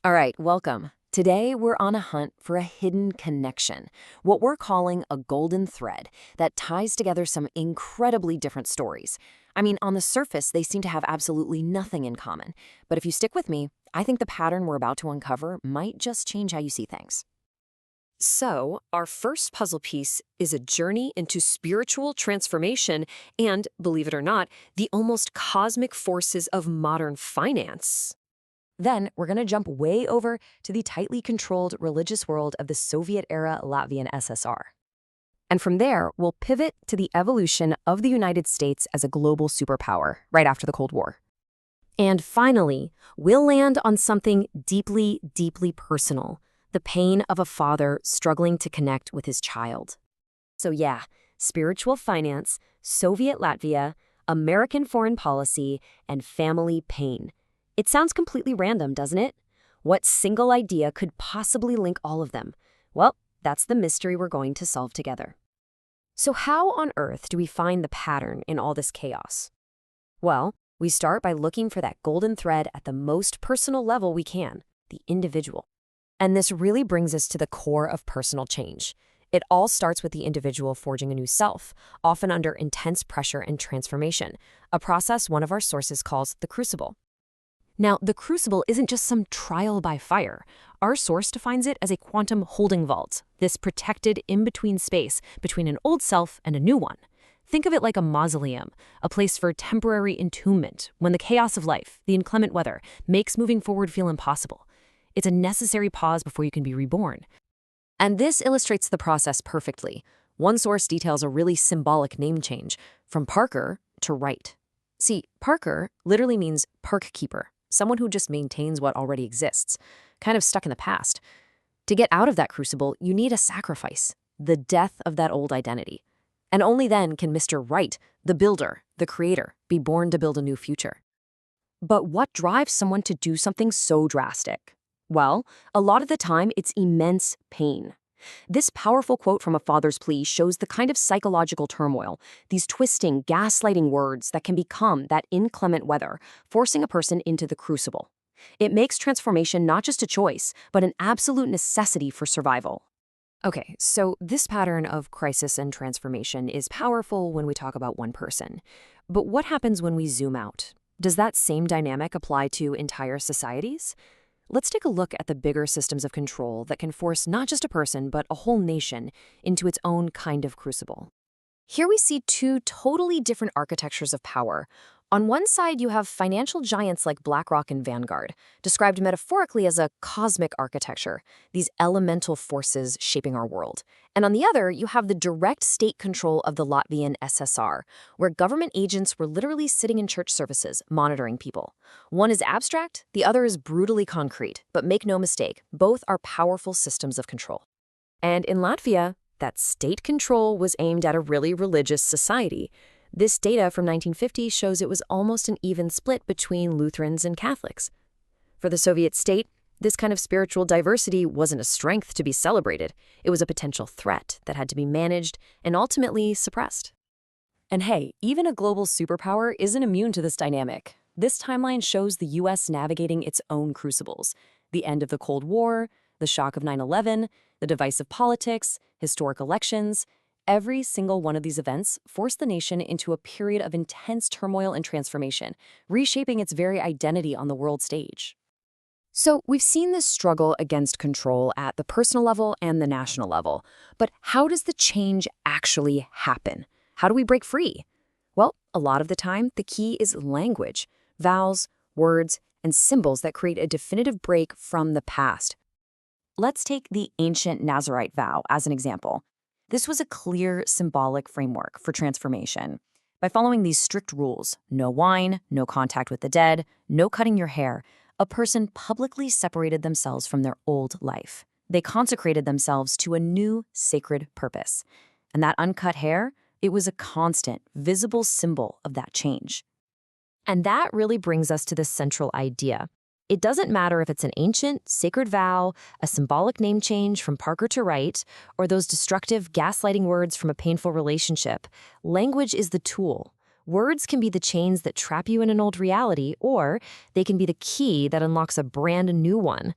All right, welcome. Today, we're on a hunt for a hidden connection, what we're calling a golden thread that ties together some incredibly different stories. I mean, on the surface, they seem to have absolutely nothing in common. But if you stick with me, I think the pattern we're about to uncover might just change how you see things. So, our first puzzle piece is a journey into spiritual transformation and, believe it or not, the almost cosmic forces of modern finance. Then we're going to jump way over to the tightly controlled religious world of the Soviet-era Latvian SSR. And from there, we'll pivot to the evolution of the United States as a global superpower right after the Cold War. And finally, we'll land on something deeply, deeply personal, the pain of a father struggling to connect with his child. So yeah, spiritual finance, Soviet Latvia, American foreign policy, and family pain. It sounds completely random, doesn't it? What single idea could possibly link all of them? Well, that's the mystery we're going to solve together. So how on earth do we find the pattern in all this chaos? Well, we start by looking for that golden thread at the most personal level we can, the individual. And this really brings us to the core of personal change. It all starts with the individual forging a new self, often under intense pressure and transformation, a process one of our sources calls the crucible. Now, the crucible isn't just some trial by fire. Our source defines it as a quantum holding vault, this protected in-between space between an old self and a new one. Think of it like a mausoleum, a place for temporary entombment when the chaos of life, the inclement weather, makes moving forward feel impossible. It's a necessary pause before you can be reborn. And this illustrates the process perfectly. One source details a really symbolic name change, from Parker to Wright. See, Parker literally means park keeper. Someone who just maintains what already exists, kind of stuck in the past. To get out of that crucible, you need a sacrifice, the death of that old identity. And only then can Mr. Wright, the builder, the creator, be born to build a new future. But what drives someone to do something so drastic? Well, a lot of the time, it's immense pain. This powerful quote from A Father's Plea shows the kind of psychological turmoil, these twisting, gaslighting words that can become that inclement weather, forcing a person into the crucible. It makes transformation not just a choice, but an absolute necessity for survival. Okay, so this pattern of crisis and transformation is powerful when we talk about one person. But what happens when we zoom out? Does that same dynamic apply to entire societies? Let's take a look at the bigger systems of control that can force not just a person, but a whole nation into its own kind of crucible. Here we see two totally different architectures of power. On one side, you have financial giants like BlackRock and Vanguard, described metaphorically as a cosmic architecture, these elemental forces shaping our world. And on the other, you have the direct state control of the Latvian SSR, where government agents were literally sitting in church services, monitoring people. One is abstract, the other is brutally concrete, but make no mistake, both are powerful systems of control. And in Latvia, that state control was aimed at a really religious society. This data from 1950 shows it was almost an even split between Lutherans and Catholics. For the Soviet state, this kind of spiritual diversity wasn't a strength to be celebrated. It was a potential threat that had to be managed and ultimately suppressed. And hey, even a global superpower isn't immune to this dynamic. This timeline shows the U.S. navigating its own crucibles: the end of the Cold War, the shock of 9/11, the divisive politics, historic elections. Every single one of these events forced the nation into a period of intense turmoil and transformation, reshaping its very identity on the world stage. So we've seen this struggle against control at the personal level and the national level. But how does the change actually happen? How do we break free? Well, a lot of the time, the key is language, vowels, words, and symbols that create a definitive break from the past. Let's take the ancient Nazirite vow as an example. This was a clear, symbolic framework for transformation. By following these strict rules, no wine, no contact with the dead, no cutting your hair, a person publicly separated themselves from their old life. They consecrated themselves to a new sacred purpose. And that uncut hair, it was a constant, visible symbol of that change. And that really brings us to the central idea. It doesn't matter if it's an ancient, sacred vow, a symbolic name change from Parker to Wright, or those destructive, gaslighting words from a painful relationship. Language is the tool. Words can be the chains that trap you in an old reality, or they can be the key that unlocks a brand new one.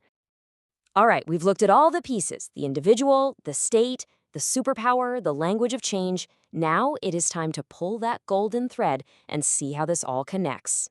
All right, we've looked at all the pieces, the individual, the state, the superpower, the language of change. Now it is time to pull that golden thread and see how this all connects.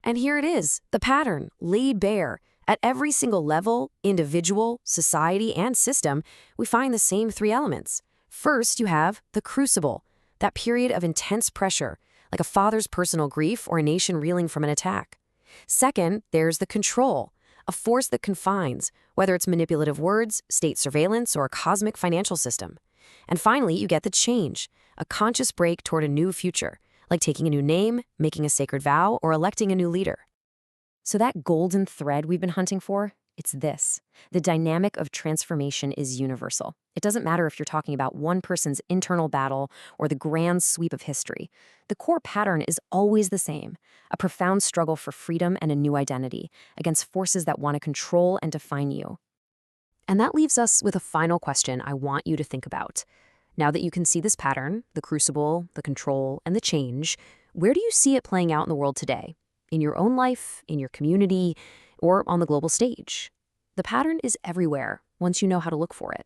And here it is, the pattern, laid bare. At every single level, individual, society, and system, we find the same three elements. First, you have the crucible, that period of intense pressure, like a father's personal grief or a nation reeling from an attack. Second, there's the control, a force that confines, whether it's manipulative words, state surveillance, or a cosmic financial system. And finally, you get the change, a conscious break toward a new future, like taking a new name, making a sacred vow, or electing a new leader. So that golden thread we've been hunting for, it's this. The dynamic of transformation is universal. It doesn't matter if you're talking about one person's internal battle or the grand sweep of history. The core pattern is always the same, a profound struggle for freedom and a new identity against forces that want to control and define you. And that leaves us with a final question I want you to think about. Now that you can see this pattern, the crucible, the control, and the change, where do you see it playing out in the world today? In your own life, in your community, or on the global stage? The pattern is everywhere once you know how to look for it.